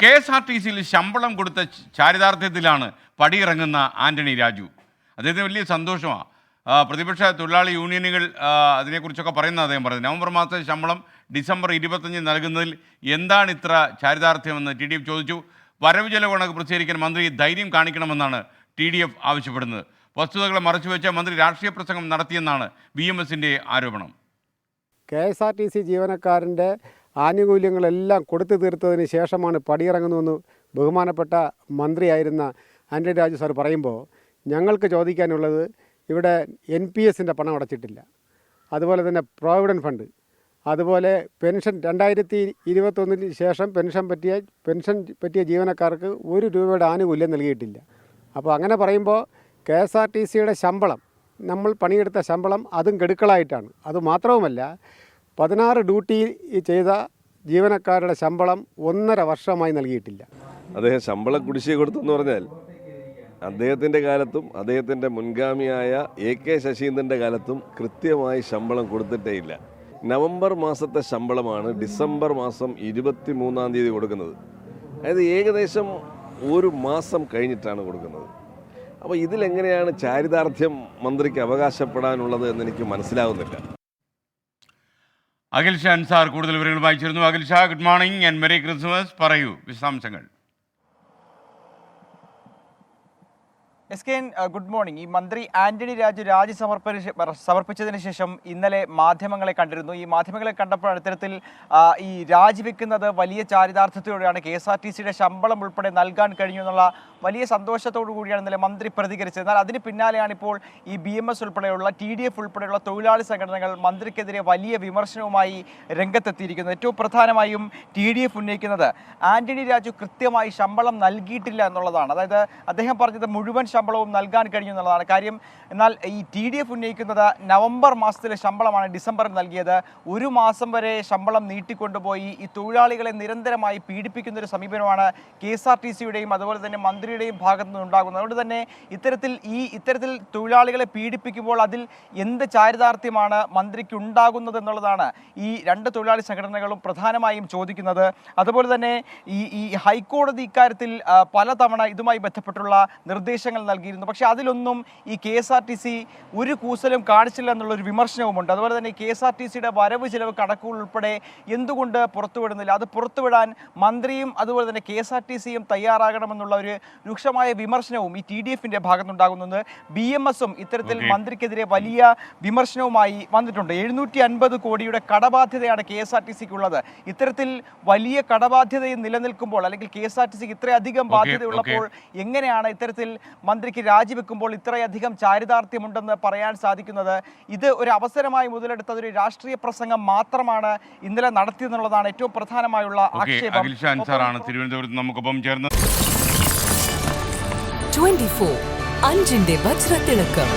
KSRTCയിൽ ശമ്പളം കൊടുത്ത ചാരിതാർത്ഥ്യത്തിലാണ് പടിയിറങ്ങുന്ന ആന്റണി രാജു. അദ്ദേഹത്തിന് വലിയ സന്തോഷമാണ്. പ്രതിപക്ഷ തൊഴിലാളി യൂണിയനുകൾ അതിനെക്കുറിച്ചൊക്കെ പറയുന്നത് അദ്ദേഹം പറഞ്ഞു. നവംബർ മാസത്തെ ശമ്പളം ഡിസംബർ 25 നൽകുന്നതിൽ എന്താണ് ഇത്ര ചാരിതാർത്ഥ്യമെന്ന് TDF ചോദിച്ചു. വരവ് ചെലവ് കണക്ക് പ്രസിദ്ധീകരിക്കാൻ മന്ത്രി ധൈര്യം കാണിക്കണമെന്നാണ് TDF ആവശ്യപ്പെടുന്നത്. വസ്തുതകളെ മറച്ചുവെച്ച മന്ത്രി രാഷ്ട്രീയ പ്രസംഗം നടത്തിയെന്നാണ് BMSന്റെ ആരോപണം. KSRTC ജീവനക്കാരൻ്റെ ആനുകൂല്യങ്ങളെല്ലാം കൊടുത്തു തീർത്തതിന് ശേഷമാണ് പടിയിറങ്ങുന്നതെന്ന് ബഹുമാനപ്പെട്ട മന്ത്രിയായിരുന്ന ആന്റണി രാജു സാർ പറയുമ്പോൾ ഞങ്ങൾക്ക് ചോദിക്കാനുള്ളത്, ഇവിടെ NPSൻ്റെ പണം അടച്ചിട്ടില്ല, അതുപോലെ തന്നെ പ്രോവിഡൻറ്റ് ഫണ്ട്, അതുപോലെ പെൻഷൻ 2021 ശേഷം പെൻഷൻ പറ്റിയ ജീവനക്കാർക്ക് 1 രൂപയുടെ ആനുകൂല്യം നൽകിയിട്ടില്ല. അപ്പോൾ അങ്ങനെ പറയുമ്പോൾ KSRTCയുടെ ശമ്പളം, നമ്മൾ പണിയെടുത്ത ശമ്പളം അതും ഗഡുക്കളായിട്ടാണ്. അതുമാത്രവുമല്ല, 16 ഡ്യൂട്ടി ചെയ്ത ജീവനക്കാരുടെ ശമ്പളം 1.5 വർഷമായി നൽകിയിട്ടില്ല. അദ്ദേഹം ശമ്പളം കുടിശ്ശിക കൊടുത്തെന്ന് പറഞ്ഞാൽ അദ്ദേഹത്തിൻ്റെ കാലത്തും അദ്ദേഹത്തിൻ്റെ മുൻഗാമിയായ AK ശശീന്ദ്രൻ്റെ കാലത്തും കൃത്യമായി ശമ്പളം കൊടുത്തിട്ടേ ഇല്ല. നവംബർ മാസത്തെ ശമ്പളമാണ് ഡിസംബർ മാസം 23-ാം തീയതി കൊടുക്കുന്നത്. അതായത് ഏകദേശം 1 മാസം കഴിഞ്ഞിട്ടാണ് കൊടുക്കുന്നത്. അപ്പോൾ ഇതിലെങ്ങനെയാണ് ചാരിതാർത്ഥ്യം മന്ത്രിക്ക് അവകാശപ്പെടാനുള്ളത് എന്നെനിക്ക് മനസ്സിലാവുന്നില്ല. അഖിൽ ഷാ അൻസാർ കൂടുതൽ വിവരങ്ങളുമായി ചേരുന്നു. Akhil Shah, good morning and merry Christmas. പറയൂ വിശദാംശങ്ങൾ. SKN, good morning. ഈ മന്ത്രി ആന്റണി രാജു രാജി സമർപ്പിച്ചതിന് ശേഷം ഇന്നലെ മാധ്യമങ്ങളെ കണ്ടിരുന്നു. ഈ മാധ്യമങ്ങളെ കണ്ടപ്പോൾ ഇത്തരത്തിൽ ഈ രാജിവെക്കുന്നത് വലിയ ചാരിതാർത്ഥ്യത്തോടെയാണ്, KSRTCയുടെ ശമ്പളം ഉൾപ്പെടെ നൽകാൻ കഴിഞ്ഞു എന്നുള്ള വലിയ സന്തോഷത്തോടു കൂടിയാണ് ഇന്നലെ മന്ത്രി പ്രതികരിച്ചത്. എന്നാൽ അതിന് പിന്നാലെയാണ് ഇപ്പോൾ ഈ BMS ഉൾപ്പെടെയുള്ള TDF ഉൾപ്പെടെയുള്ള തൊഴിലാളി സംഘടനകൾ മന്ത്രിക്കെതിരെ വലിയ വിമർശനവുമായി രംഗത്തെത്തിയിരിക്കുന്നത്. ഏറ്റവും പ്രധാനമായും TDF ഉന്നയിക്കുന്നത് ആന്റണി രാജു കൃത്യമായി ശമ്പളം നൽകിയിട്ടില്ല എന്നുള്ളതാണ്. അതായത് അദ്ദേഹം പറഞ്ഞത് മുഴുവൻ ശമ്പളവും നൽകാൻ കഴിഞ്ഞു എന്നുള്ളതാണ് കാര്യം. എന്നാൽ ഈ TDF ഉന്നയിക്കുന്നത് നവംബർ മാസത്തിലെ ശമ്പളമാണ് ഡിസംബറിൽ നൽകിയത്. 1 മാസം വരെ ശമ്പളം നീട്ടിക്കൊണ്ടുപോയി ഈ തൊഴിലാളികളെ നിരന്തരമായി പീഡിപ്പിക്കുന്ന ഒരു സമീപനമാണ് KSRTCയുടെയും അതുപോലെ തന്നെ മന്ത്രിയുടെയും ഭാഗത്തു നിന്നുണ്ടാകുന്നത്. അതുകൊണ്ട് തന്നെ ഇത്തരത്തിൽ തൊഴിലാളികളെ പീഡിപ്പിക്കുമ്പോൾ അതിൽ എന്ത് ചാരിതാർത്ഥ്യമാണ് മന്ത്രിക്ക് ഉണ്ടാകുന്നത് എന്നുള്ളതാണ് ഈ 2 തൊഴിലാളി സംഘടനകളും പ്രധാനമായും ചോദിക്കുന്നത്. അതുപോലെ തന്നെ ഈ ഹൈക്കോടതി ഇക്കാര്യത്തിൽ പലതവണ ഇതുമായി ബന്ധപ്പെട്ടുള്ള നിർദ്ദേശങ്ങൾ നൽകിയിരുന്നു. പക്ഷേ അതിലൊന്നും ഈ KSRTC ഒരു കൂസലും കാണിച്ചില്ല എന്നുള്ളൊരു വിമർശനവുമുണ്ട്. അതുപോലെ തന്നെ KSRTCയുടെ വരവ് ചിലവ് കണക്കുകൾ ഉൾപ്പെടെ എന്തുകൊണ്ട് പുറത്തുവിടുന്നില്ല, അത് പുറത്തുവിടാൻ മന്ത്രിയും അതുപോലെ തന്നെ KSRTCയും തയ്യാറാകണമെന്നുള്ള ഒരു രൂക്ഷമായ വിമർശനവും ഈ TDFന്റെ ഭാഗത്തുനിന്നുണ്ടാകുന്നത്. BMSും ഇത്തരത്തിൽ മന്ത്രിക്കെതിരെ വലിയ വിമർശനവുമായി വന്നിട്ടുണ്ട്. 750 കോടിയുടെ കടബാധ്യതയാണ് KSRTCക്കുള്ളത്. ഇത്തരത്തിൽ വലിയ കടബാധ്യതയും നിലനിൽക്കുമ്പോൾ, അല്ലെങ്കിൽ KSRTCക്ക് ഇത്രയധികം ബാധ്യതയുള്ളപ്പോൾ എങ്ങനെയാണ് ഇത്തരത്തിൽ മന്ത്രിക്ക് രാജിവെക്കുമ്പോൾ ഇത്രയധികം ചാരിതാർത്ഥ്യമുണ്ടെന്ന് പറയാൻ സാധിക്കുന്നത്? ഇത് ഒരു അവസരമായി മുതലെടുത്ത ഒരു രാഷ്ട്രീയ പ്രസംഗം മാത്രമാണ് ഇന്നലെ നടത്തിയെന്നുള്ളതാണ് ഏറ്റവും പ്രധാനമായുള്ള ആക്ഷേപം. അഖിൽ ഷാ അൻസാറാണ് തിരുവനന്തപുരത്ത് നമുക്കൊപ്പം ചേർന്നത്. 24 അഞ്ചിന്റെ വജ്രത്തിളക്കം.